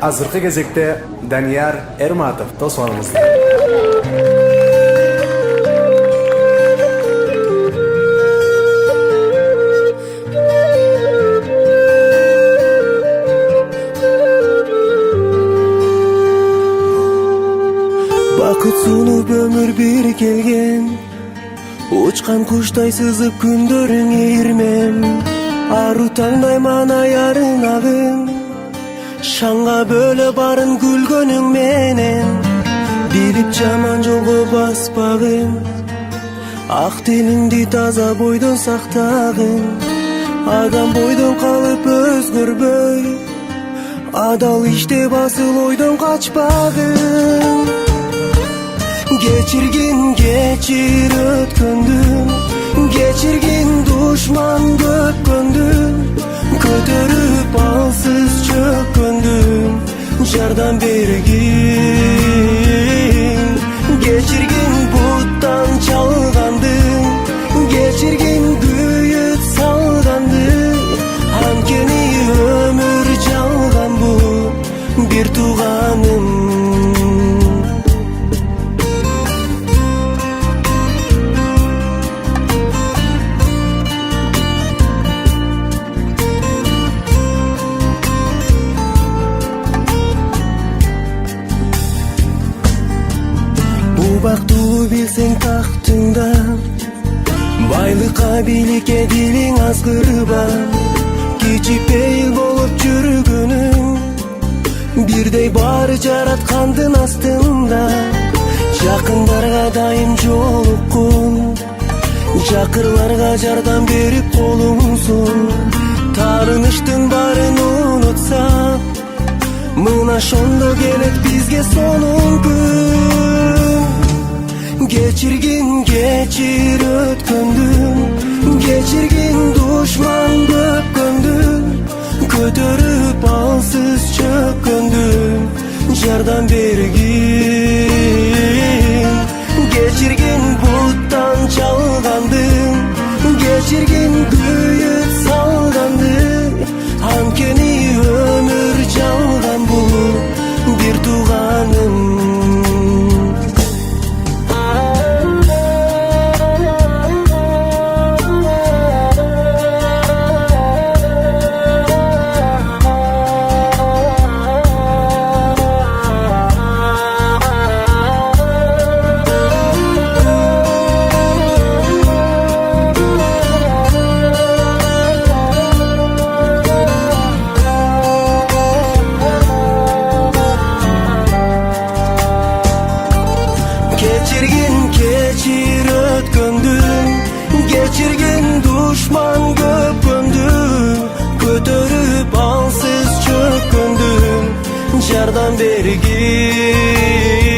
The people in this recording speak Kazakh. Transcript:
Azırkı gezekte Daniyar Ermatov tosmanımızda. Бақыт суынып өмір бері келген, ұшқан құштай сызып күндеріңе ермем. Ару таңдай мана ярын ағын, шаңға бөлі барын күлгөнің менен. Биліп жаман жолғы баспағын, ақ теліңді таза бойдон сақтағын. Адам бойдон қалып өзгөрбөй, адал иште басыл ойдон качпагын. Geçirgin geçir ötkөndүн, geçirgin duşman көпкөндүн, көтөрүп алсыз чөккөндүн, жардам бергин. Geçirgin буттан чалгандын, geçirgin күйүт салганды, анткени өмүр жалган бул бир тууганым. Убактуу билсең тактыңда, байлыкка бийликке дилиң азгырба. Кичипейил болуп жүргөнүң, бирдей баары жараткандын астында. Жакындарга дайым жолуккун, жакырларга жардам берип колуңсун. Таарыныштын баарын унутса, мына ошондо келет бизге сонун күн. Geçirgin geçir ötkөндүн, geçirgin duşman көпкөндүн, көтөрүп алсыз чөккөндүн, жардам бергин. Geçirgin буттан чалгандын, geçirgin күйүт салганды, анткени өмүр жалган бул бир тууганым. Geçirgin geçir ötkөндүn, geçirgin duşman көпкөндүн, көтөрүп алсыз чөккөндүн, жардам бергин.